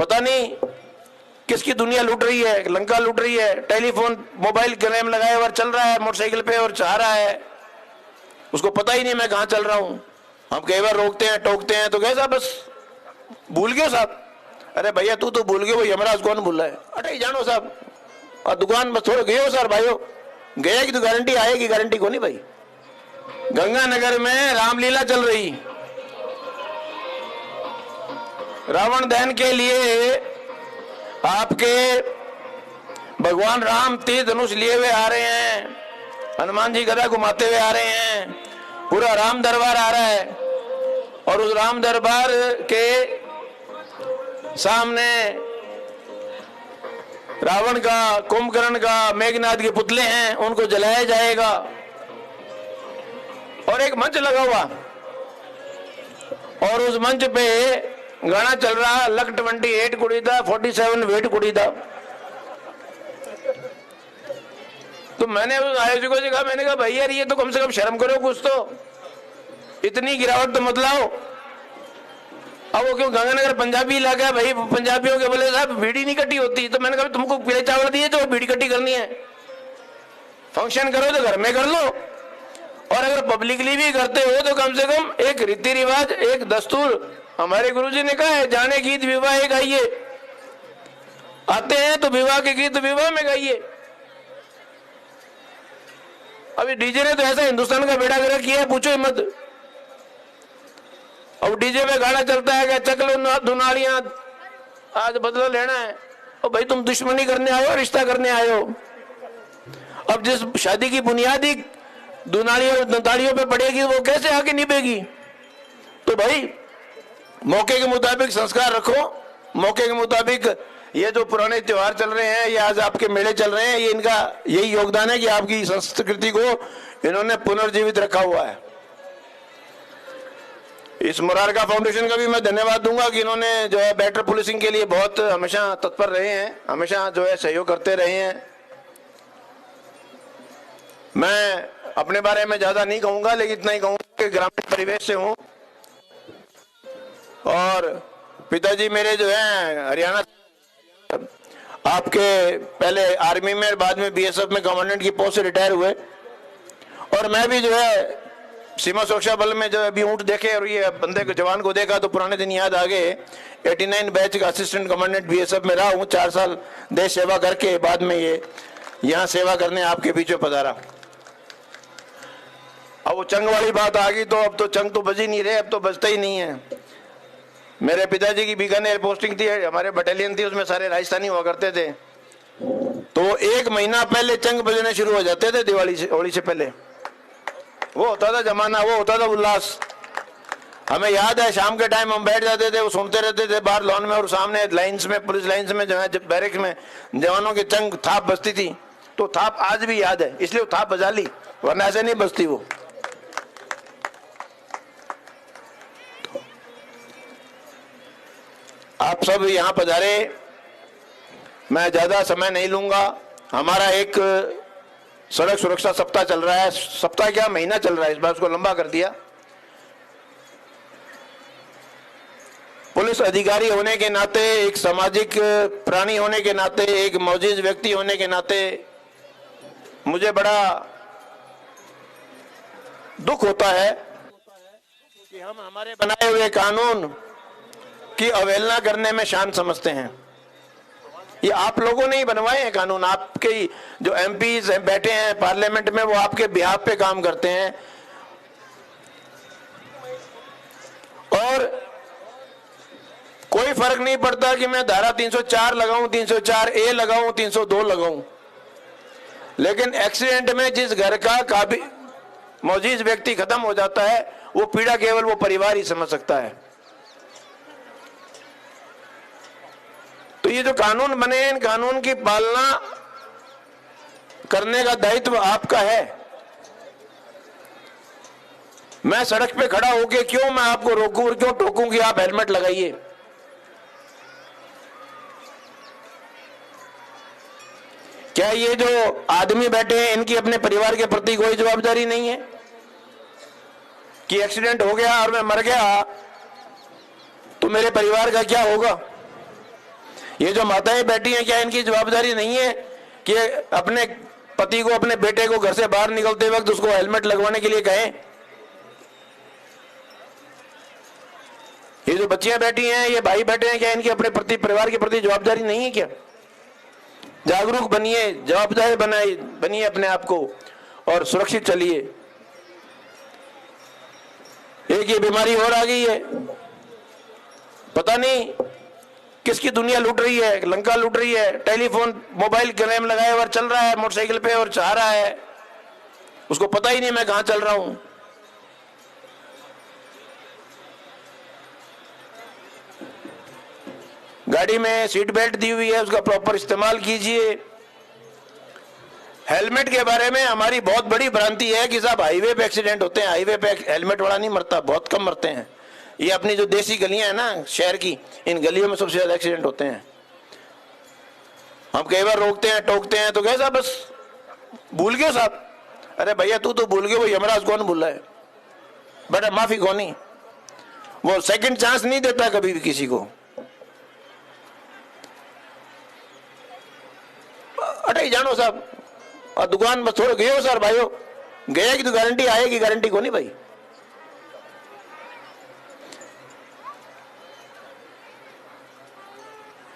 पता नहीं किसकी दुनिया लूट रही है, लंका लूट रही है। टेलीफोन मोबाइल क्लेम लगाए हुआ चल रहा है मोटरसाइकिल पे और चाह रहा है, उसको पता ही नहीं मैं कहां चल रहा हूं। हम कई बार रोकते हैं टोकते हैं तो कैसा बस भूल गए साहब। अरे भैया तू तो भूल गए, वो यमराज कौन भूल रहा है, अटे जानो साहब। और दुकान बस थोड़े गए हो सर भाइयों, गए की तो गारंटी आएगी, गारंटी को नहीं भाई। गंगानगर में रामलीला चल रही, रावण दहन के लिए आपके भगवान राम तीर धनुष लिए हुए आ रहे हैं, हनुमान जी गदा घुमाते हुए आ रहे हैं, पूरा राम दरबार आ रहा है। और उस राम दरबार के सामने रावण का, कुंभकर्ण का, मेघनाद के पुतले हैं, उनको जलाया जाएगा। और एक मंच लगा हुआ और उस मंच पे गाना चल रहा, लक 28 कुड़ी था 47 वेट कुड़ी था। तो मैंने उस आयोजकों से कहा, मैंने कहा भाई यार ये तो कम से कम शर्म करो कुछ तो, इतनी गिरावट तो मत लाओ। अब वो क्यों गंगानगर पंजाबी इलाका है भाई, पंजाबियों के बोले साहब बीड़ी नहीं कटी होती। तो मैंने कहा तुमको पीले चावल दिए तो बीड़ी कटी करनी है, फंक्शन करो तो घर में कर लो, और अगर पब्लिकली भी करते हो तो कम से कम एक रीति रिवाज, एक दस्तूर। हमारे गुरुजी ने कहा है जाने गीत विवाह गाइए, आते हैं तो विवाह के गीत विवाह में गाइए। अभी डीजे ने तो ऐसा हिंदुस्तान का बेड़ा गर्क किया है, पूछो ही मत। अब डीजे में गाना चलता है कि चकलो दुनालियां आज बदला लेना है। और भाई तुम दुश्मनी करने आए हो, रिश्ता करने आए हो। अब जिस शादी की बुनियादी दुनालियों दंतालियों पे पड़ेगी वो कैसे आगे निभेगी। तो भाई मौके के मुताबिक संस्कार रखो, मौके के मुताबिक ये जो पुराने त्योहार चल रहे हैं, ये आज आपके मेले चल रहे हैं, ये इनका यही योगदान है कि आपकी संस्कृति को इन्होंने पुनर्जीवित रखा हुआ है। इस मुरारका फाउंडेशन का भी मैं धन्यवाद दूंगा कि इन्होंने जो है बेटर पुलिसिंग के लिए बहुत हमेशा तत्पर रहे हैं, हमेशा जो है सहयोग करते रहे हैं। मैं अपने बारे में ज्यादा नहीं कहूंगा, लेकिन इतना ही कहूंगा कि ग्रामीण परिवेश से हूं और पिताजी मेरे जो है हरियाणा, आपके पहले आर्मी में, बाद में बीएसएफ में कमांडेंट की पोस्ट से रिटायर हुए। और मैं भी जो है सीमा सुरक्षा बल में जो अभी ऊंट देखे और ये बंदे को, जवान को देखा तो पुराने दिन याद आ गए। 89 बैच का असिस्टेंट कमांडेंट बीएसएफ में रहा हूँ 4 साल देश सेवा करके, बाद में ये यहाँ सेवा करने आपके पीछे पधारा। अब वो चंग वाली बात आ गई तो अब तो चंग तो बज ही नहीं रहे, अब तो बजता ही नहीं है। मेरे पिताजी की बीकानेर पोस्टिंग थी, हमारे बटालियन थी, उसमें सारे राजस्थानी हुआ करते थे। तो 1 महीना पहले चंग बजने शुरू हो जाते थे, दिवाली से, होली से पहले। वो होता था जमाना, वो होता था उल्लास। हमें याद है शाम के टाइम हम बैठ जाते थे, वो सुनते रहते थे बाहर लॉन में, और सामने लाइन्स में, पुलिस लाइन्स में जो है बैरिक में जवानों की चंग थाप बजती थी। तो थाप आज भी याद है, इसलिए वो थाप बजा ली, वरना ऐसे नहीं बजती वो। आप सब यहाँ पधारे, मैं ज्यादा समय नहीं लूंगा। हमारा एक सड़क सुरक्षा सप्ताह चल रहा है, सप्ताह क्या महीना चल रहा है, इस बार उसको लंबा कर दिया। पुलिस अधिकारी होने के नाते, एक सामाजिक प्राणी होने के नाते, एक मौजूद व्यक्ति होने के नाते मुझे बड़ा दुख होता है कि हम हमारे बनाए हुए कानून की अवहेलना करने में शान समझते हैं। ये आप लोगों ने ही बनवाए हैं कानून, आपके जो एमपीज बैठे हैं पार्लियामेंट में, वो आपके बिहाफ पे काम करते हैं। और कोई फर्क नहीं पड़ता कि मैं धारा 304 लगाऊं, 304A लगाऊं, 302 लगाऊं, लेकिन एक्सीडेंट में जिस घर का मौजूद व्यक्ति खत्म हो जाता है, वो पीड़ा केवल वो परिवार ही समझ सकता है। तो ये जो कानून बने हैं, इन कानून की पालना करने का दायित्व आपका है। मैं सड़क पे खड़ा होके क्यों मैं आपको रोकूं और क्यों टोकूं कि आप हेलमेट लगाइए। क्या ये जो आदमी बैठे हैं इनकी अपने परिवार के प्रति कोई जवाबदारी नहीं है कि एक्सीडेंट हो गया और मैं मर गया तो मेरे परिवार का क्या होगा। ये जो माताएं बैठी हैं, क्या इनकी जवाबदारी नहीं है कि अपने पति को, अपने बेटे को घर से बाहर निकलते वक्त उसको हेलमेट लगवाने के लिए कहें? ये जो बच्चियां बैठी हैं, ये भाई बैठे हैं, क्या इनकी अपने प्रति, परिवार के प्रति जवाबदारी नहीं है क्या? जागरूक बनिए, जवाबदार बनिए अपने आप को और सुरक्षित चलिए। एक ये बीमारी और आ गई है, पता नहीं किसकी दुनिया लूट रही है, लंका लूट रही है। टेलीफोन, मोबाइल क्लेम लगाए हुआ चल रहा है मोटरसाइकिल पे और चाह रहा है, उसको पता ही नहीं मैं कहां चल रहा हूं। गाड़ी में सीट बेल्ट दी हुई है, उसका प्रॉपर इस्तेमाल कीजिए। हेलमेट के बारे में हमारी बहुत बड़ी भ्रांति है कि साहब हाईवे पे एक्सीडेंट होते हैं, हाईवे पे हेलमेट वाला नहीं मरता, बहुत कम मरते हैं। ये अपनी जो देसी गलियां हैं ना शहर की, इन गलियों में सबसे ज्यादा एक्सीडेंट होते हैं। हम कई बार रोकते हैं, टोकते हैं, तो कैसा बस भूल गए साहब? अरे भैया तू तो भूल गए, वो यमराज कौन भूला है? बेटा माफी कौनी, वो सेकंड चांस नहीं देता कभी भी किसी को। अटे जानो साहब, और दुकान बस थोड़े गए हो सर भाइयों, गया की तो गारंटी आएगी, गारंटी को नहीं भाई।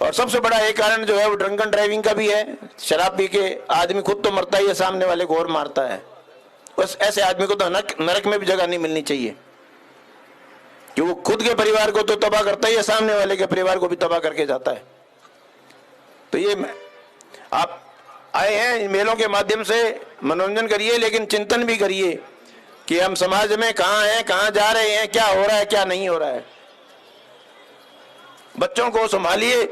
और सबसे बड़ा एक कारण जो है वो ड्रंकन ड्राइविंग का भी है। शराब पी के आदमी खुद तो मरता ही है, सामने वाले को और मारता है। बस ऐसे आदमी को तो नरक में भी जगह नहीं मिलनी चाहिए, कि वो खुद के परिवार को तो तबाह करता ही है, सामने वाले के परिवार को भी तबाह करके जाता है। तो ये आप आए हैं इन मेलों के माध्यम से, मनोरंजन करिए, लेकिन चिंतन भी करिए कि हम समाज में कहां हैं, कहां जा रहे हैं, क्या हो रहा है, क्या नहीं हो रहा है। बच्चों को संभालिए।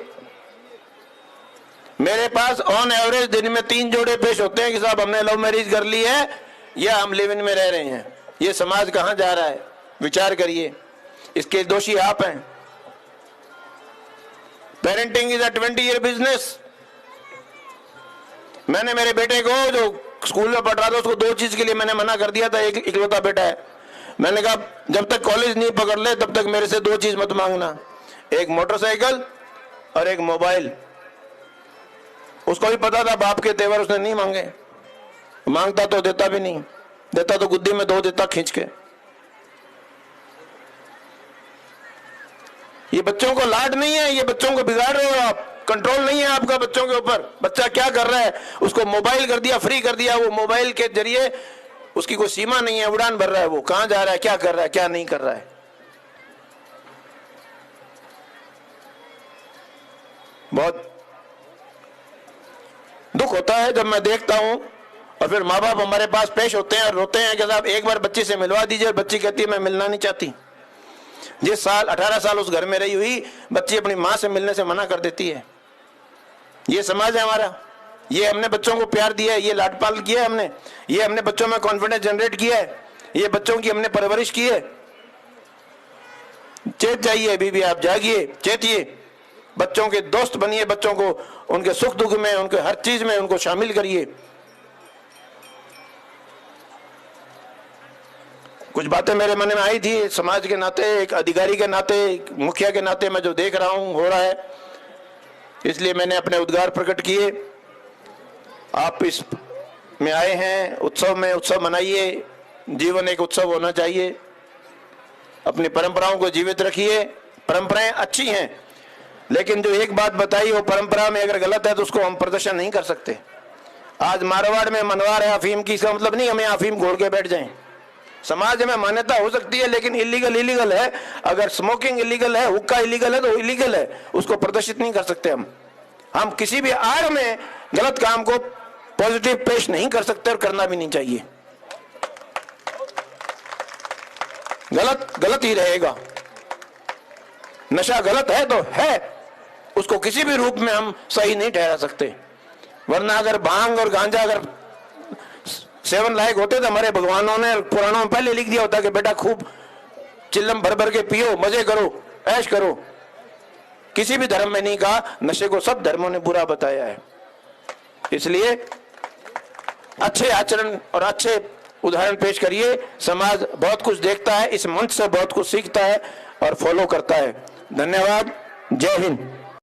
मेरे पास ऑन एवरेज दिन में 3 जोड़े पेश होते हैं कि साहब हमने लव मैरिज कर ली है या हम लिव इन में रह रहे हैं। ये समाज कहां जा रहा है, विचार करिए। इसके दोषी आप हैं। Parenting is a 20-year business. मैंने मेरे बेटे को जो स्कूल में पढ़ रहा था उसको 2 चीज के लिए मैंने मना कर दिया था। एक इकलौता बेटा है, मैंने कहा जब तक कॉलेज नहीं पकड़ ले तब तक मेरे से 2 चीज मत मांगना, एक मोटरसाइकिल और एक मोबाइल। उसको भी पता था बाप के तेवर उसने नहीं मांगे, मांगता तो देता भी नहीं, देता तो गुद्दी में 2 देता खींच के। ये बच्चों को लाड नहीं है, ये बच्चों को बिगाड़ रहे हो आप। कंट्रोल नहीं है आपका बच्चों के ऊपर। बच्चा क्या कर रहा है, उसको मोबाइल कर दिया, फ्री कर दिया, वो मोबाइल के जरिए उसकी कोई सीमा नहीं है, उड़ान भर रहा है, वो कहां जा रहा है, क्या कर रहा है, क्या नहीं कर रहा है। बहुत दुख होता है जब मैं देखता हूं, और फिर माँ बाप हमारे पास पेश होते हैं और रोते हैं कि साहब एक बार बच्ची से मिलवा दीजिए, और बच्ची कहती है मैं मिलना नहीं चाहती। जिस साल 18 साल उस घर में रही हुई बच्ची अपनी मां से मिलने से मना कर देती है। ये समाज है हमारा। ये हमने बच्चों को प्यार दिया है, ये लाड पाल किया है हमने, ये हमने बच्चों में कॉन्फिडेंस जनरेट किया है, ये बच्चों की हमने परवरिश की है। चेत जाइए बीबी, आप जागिए, चेतिए, बच्चों के दोस्त बनिए, बच्चों को उनके सुख दुख में, उनके हर चीज में उनको शामिल करिए। कुछ बातें मेरे मन में आई थी समाज के नाते, एक अधिकारी के नाते, एक मुखिया के नाते, मैं जो देख रहा हूं हो रहा है, इसलिए मैंने अपने उद्गार प्रकट किए। आप इस में आए हैं उत्सव में, उत्सव मनाइए। जीवन एक उत्सव होना चाहिए। अपनी परंपराओं को जीवित रखिए। परंपराएं अच्छी हैं, लेकिन जो एक बात बताई वो परंपरा में अगर गलत है तो उसको हम प्रदर्शन नहीं कर सकते। आज मारवाड़ में मनवार है अफीम की, इसका मतलब नहीं हमें अफीम घोड़ के बैठ जाएं। समाज में मान्यता हो सकती है, लेकिन इलीगल है। अगर स्मोकिंग इलीगल है, हुक्का इलीगल है, तो इलीगल है, उसको प्रदर्शित नहीं कर सकते हम किसी भी आड़ में गलत काम को पॉजिटिव पेश नहीं कर सकते और करना भी नहीं चाहिए। गलत ही रहेगा। नशा गलत है तो है, उसको किसी भी रूप में हम सही नहीं ठहरा सकते। वरना अगर भांग और गांजा अगर सेवन लायक होते तो हमारे भगवानों ने पुराणों में पहले लिख दिया होता कि बेटा खूब चिल्लम भर भर के पियो, मजे करो, ऐश करो। किसी भी धर्म में नहीं कहा, नशे को सब धर्मों ने बुरा बताया है। इसलिए अच्छे आचरण और अच्छे उदाहरण पेश करिए। समाज बहुत कुछ देखता है, इस मंच से बहुत कुछ सीखता है और फॉलो करता है। धन्यवाद। जय हिंद।